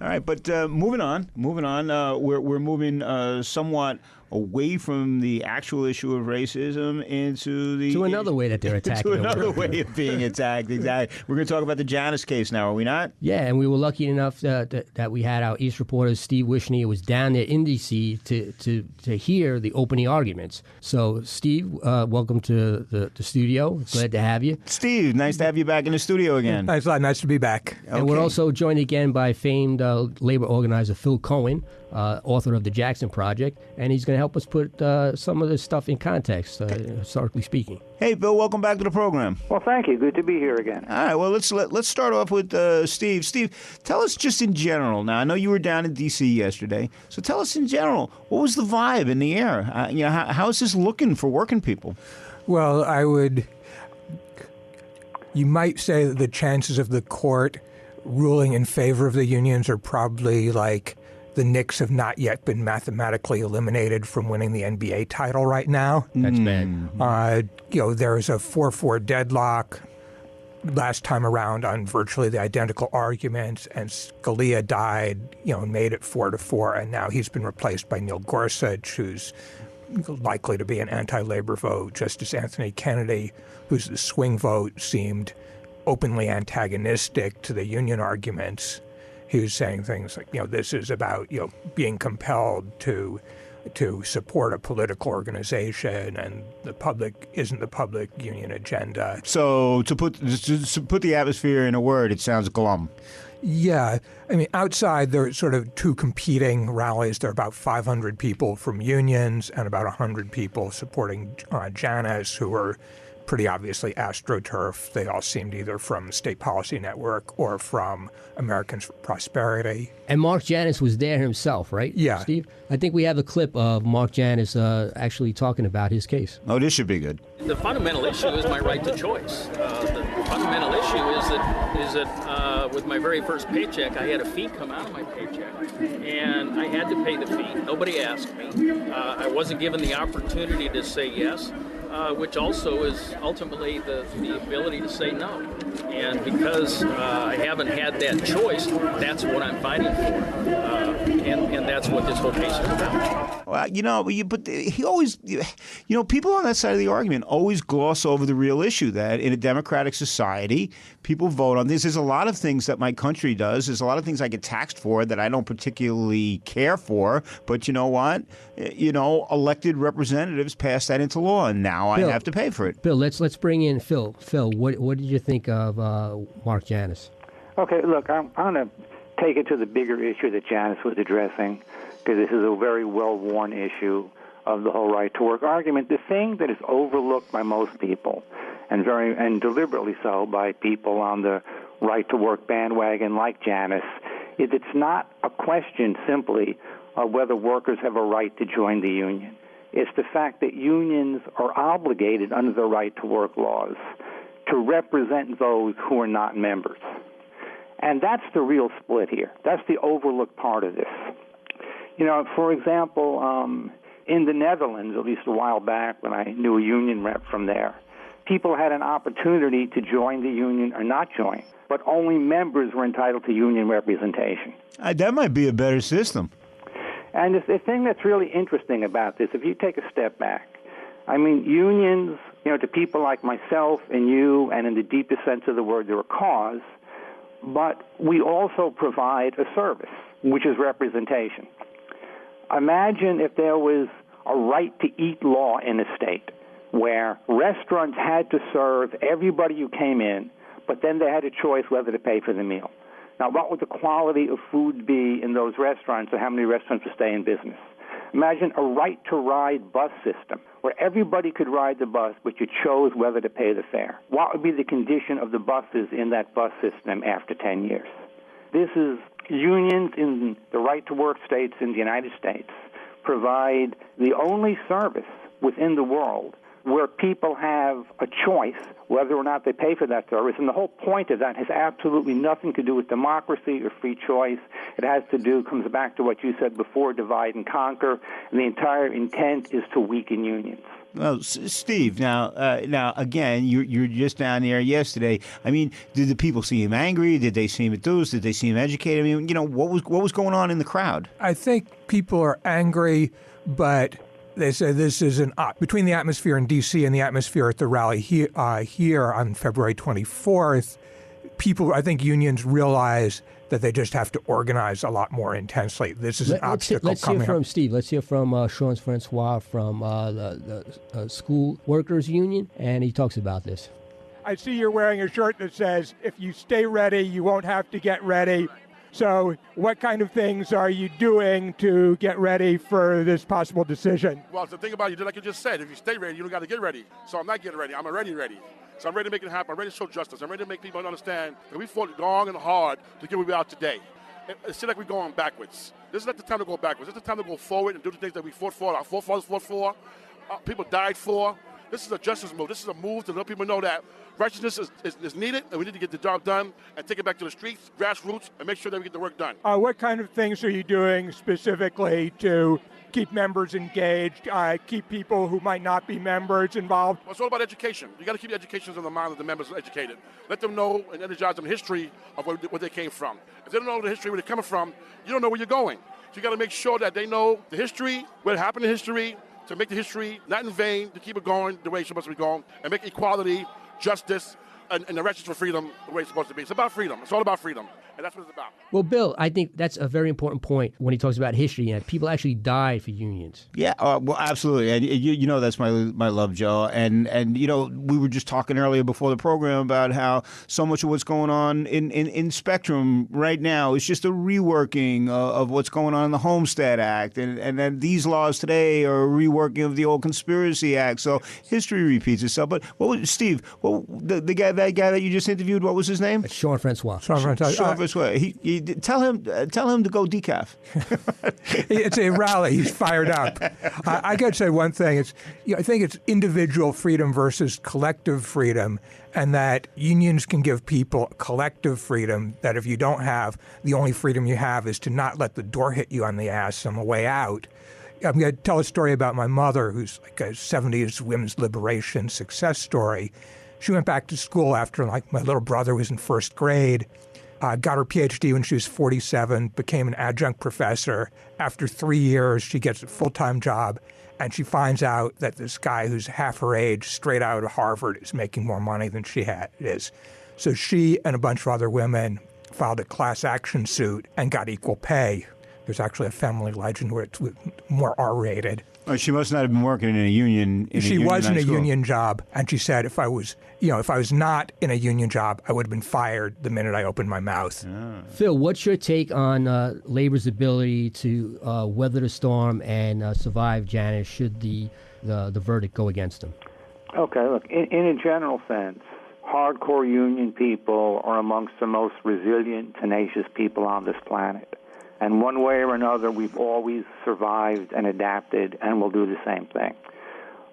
All right, but moving on. We're moving somewhat away from the actual issue of racism into the to another way that they're attacking to another way of being attacked. Exactly. We're going to talk about the Janus case now, are we not? Yeah, and we were lucky enough that we had our East reporter Steve Wishney was down there in D.C. to hear the opening arguments. So, Steve, welcome to the studio. Glad to have you. Steve, nice to have you back in the studio again. Thanks a lot. Nice to be back. Okay. And we're also joined again by famed labor organizer Phil Cohen, author of the Jackson Project, and he's going to help us put some of this stuff in context, historically speaking. Hey, Phil, welcome back to the program. Well, thank you. Good to be here again. All right, well, let's start off with Steve. Steve, tell us just in general. Now, I know you were down in D.C. yesterday, so tell us in general, what was the vibe in the air? How is this looking for working people? Well, you might say that the chances of the court ruling in favor of the unions are probably like the Knicks have not yet been mathematically eliminated from winning the NBA title right now. That's bad. There's a 4-4 deadlock last time around on virtually the identical arguments, and Scalia died, and made it 4-4, and now he's been replaced by Neil Gorsuch, who's likely to be an anti-labor vote. Justice Anthony Kennedy, who's the swing vote, seemed openly antagonistic to the union arguments. He was saying things like, this is about, being compelled to support a political organization, and the public isn't the public union agenda. So to put the atmosphere in a word, it sounds glum. Yeah. I mean, outside there are sort of two competing rallies. There are about 500 people from unions and about 100 people supporting Janus, who are pretty obviously AstroTurf. They all seemed either from State Policy Network or from Americans for Prosperity. And Mark Janus was there himself, right? Yeah. Steve? I think we have a clip of Mark Janus actually talking about his case. Oh, this should be good. The fundamental issue is my right to choice. The fundamental issue is that with my very first paycheck, I had a fee come out of my paycheck, and I had to pay the fee. Nobody asked me. I wasn't given the opportunity to say yes. Which also is ultimately the ability to say no. And because I haven't had that choice, that's what I'm fighting for. And that's what this whole case is about. Well, he always, people on that side of the argument always gloss over the real issue that in a democratic society, people vote on this. There's a lot of things that my country does. There's a lot of things I get taxed for that I don't particularly care for. But you know what? Elected representatives pass that into law, and now Bill, I have to pay for it. Bill, let's bring in Phil. Phil, what did you think of Mark Janus? Okay, look, I'm going to take it to the bigger issue that Janus was addressing, because this is a very well-worn issue of the whole right-to-work argument. The thing that is overlooked by most people, and deliberately so by people on the right-to-work bandwagon like Janus, is it's not a question simply of whether workers have a right to join the union. It's the fact that unions are obligated under the right-to-work laws to represent those who are not members. And that's the real split here. That's the overlooked part of this. For example, in the Netherlands, at least a while back when I knew a union rep from there, people had an opportunity to join the union or not join, but only members were entitled to union representation. That might be a better system. And the thing that's really interesting about this, if you take a step back, I mean, unions, to people like myself and you, and in the deepest sense of the word, they're a cause, but we also provide a service, which is representation. Imagine if there was a right-to-eat law in a state where restaurants had to serve everybody who came in, but then they had a choice whether to pay for the meal. Now, what would the quality of food be in those restaurants, or how many restaurants would stay in business? Imagine a right-to-ride bus system where everybody could ride the bus, but you chose whether to pay the fare. What would be the condition of the buses in that bus system after 10 years? This is unions in the right-to-work states in the United States provide the only service within the world where people have a choice whether or not they pay for that service. And the whole point of that has absolutely nothing to do with democracy or free choice. It has to do, comes back to what you said before, divide and conquer. And the entire intent is to weaken unions. Well, Steve, now again, you're just down there yesterday. I mean, did the people seem angry? Did they seem enthused? Did they seem educated? I mean, what was going on in the crowd? I think people are angry, but they say this is between the atmosphere in D.C. and the atmosphere at the rally here on February 24th. People, I think unions realize that they just have to organize a lot more intensely. This is an obstacle coming up. Let's hear from Steve. Let's hear from Sean Francois from the School Workers Union, and he talks about this. I see you're wearing a shirt that says, if you stay ready, you won't have to get ready. So what kind of things are you doing to get ready for this possible decision? Well, the thing about it, like you just said, if you stay ready, you don't got to get ready. So I'm not getting ready. I'm already ready. So I'm ready to make it happen. I'm ready to show justice. I'm ready to make people understand that we fought long and hard to get where we are today. It seems like we're going backwards. This is not the time to go backwards. This is the time to go forward and do the things that we fought for, our forefathers fought for, people died for. This is a justice move. This is a move to let people know that righteousness is needed, and we need to get the job done and take it back to the streets, grassroots, and make sure that we get the work done. What kind of things are you doing specifically to keep members engaged, keep people who might not be members involved? Well, it's all about education. You got to keep the education on the mind of the members educated. Let them know and energize them the history of where they came from. If they don't know the history where they're coming from, you don't know where you're going. So you got to make sure that they know the history, what happened in history, to make the history not in vain, to keep it going the way it's supposed to be going, and make equality, justice, and the righteousness for freedom the way it's supposed to be. It's about freedom. It's all about freedom. And that's what it's about. Well, Bill, I think that's a very important point when he talks about history, and people actually died for unions. Yeah, well, absolutely. And you know that's my love, Joe. And we were just talking earlier before the program about how so much of what's going on in Spectrum right now is just a reworking of what's going on in the Homestead Act. And then these laws today are a reworking of the old Conspiracy Act. So history repeats itself. But Steve, the guy that you just interviewed, what was his name? Sean Francois. Sean Francois. He tell him to go decaf. It's a rally. He's fired up. I got to say one thing. I think it's individual freedom versus collective freedom, and that unions can give people collective freedom that if you don't have, the only freedom you have is to not let the door hit you on the ass on the way out. I'm going to tell a story about my mother, who's like a 70s women's liberation success story. She went back to school after, my little brother was in first grade. Got her PhD when she was 47, became an adjunct professor. After 3 years, she gets a full-time job, and she finds out that this guy who's half her age, straight out of Harvard, is making more money than she is. So she and a bunch of other women filed a class action suit and got equal pay. There's actually a family legend where it's more R-rated. Oh, she must not have been working in a union. She was in a union job, and she said, if I was not in a union job, I would have been fired the minute I opened my mouth. Ah. Phil, what's your take on labor's ability to weather the storm and survive Janus should the verdict go against them? Okay, look, in a general sense, hardcore union people are amongst the most resilient, tenacious people on this planet. And one way or another, we've always survived and adapted, and we'll do the same thing.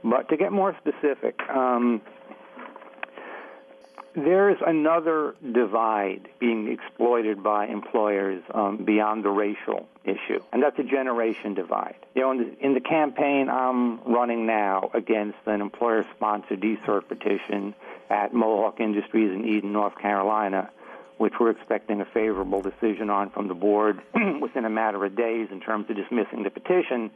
But to get more specific, there's another divide being exploited by employers beyond the racial issue, and that's a generation divide. In the campaign I'm running now against an employer-sponsored DCERT petition at Mohawk Industries in Eden, North Carolina, which we're expecting a favorable decision on from the board within a matter of days in terms of dismissing the petition,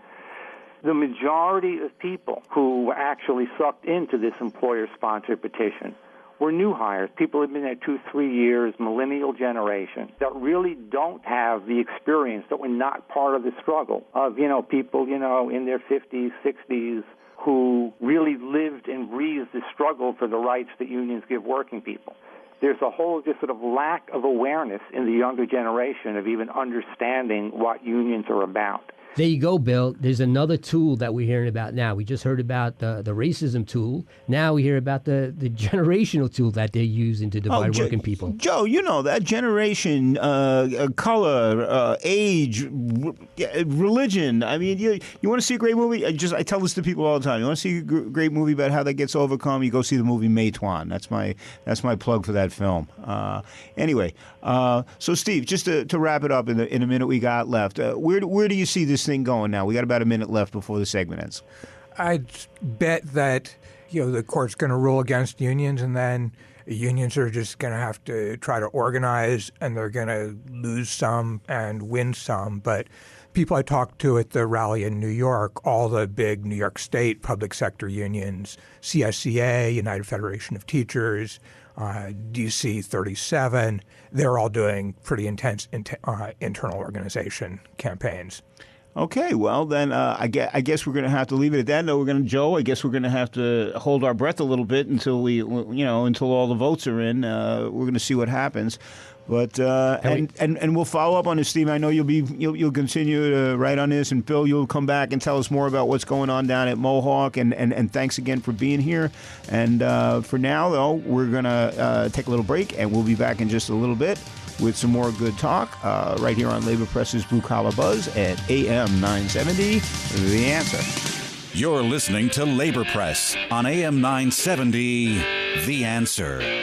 the majority of people who were actually sucked into this employer-sponsored petition were new hires, people who have been there 2-3 years, millennial generation, that really don't have the experience, that were not part of the struggle of, people, in their 50s, 60s, who really lived and breathed the struggle for the rights that unions give working people. There's a whole just sort of lack of awareness in the younger generation of even understanding what unions are about. There you go, Bill. There's another tool that we're hearing about now. We just heard about the racism tool. Now we hear about the generational tool that they're using to divide working people. Joe, you know that generation, color, age, religion. I mean, you want to see a great movie? I tell this to people all the time. You want to see a great movie about how that gets overcome? You go see the movie Matewan. That's my plug for that film. Anyway, so Steve, just to wrap it up in a minute we got left, where do you see this thing going now? We got about a minute left before the segment ends. I'd bet that the court's going to rule against unions, and then unions are just going to have to try to organize, and they're going to lose some and win some. But people I talked to at the rally in New York, all the big New York State public sector unions, CSCA, United Federation of Teachers, DC 37, they're all doing pretty intense internal organization campaigns. Okay, well then I guess we're going to have to leave it at that. No, Joe. I guess we're going to have to hold our breath a little bit until until all the votes are in. We're going to see what happens. But and we'll follow up on this, Steve. I know you'll continue to write on this, and Phil, you'll come back and tell us more about what's going on down at Mohawk. And thanks again for being here. And for now, though, we're gonna take a little break, and we'll be back in just a little bit with some more good talk right here on Labor Press's Blue Collar Buzz at AM 970. The Answer. You're listening to Labor Press on AM 970. The Answer.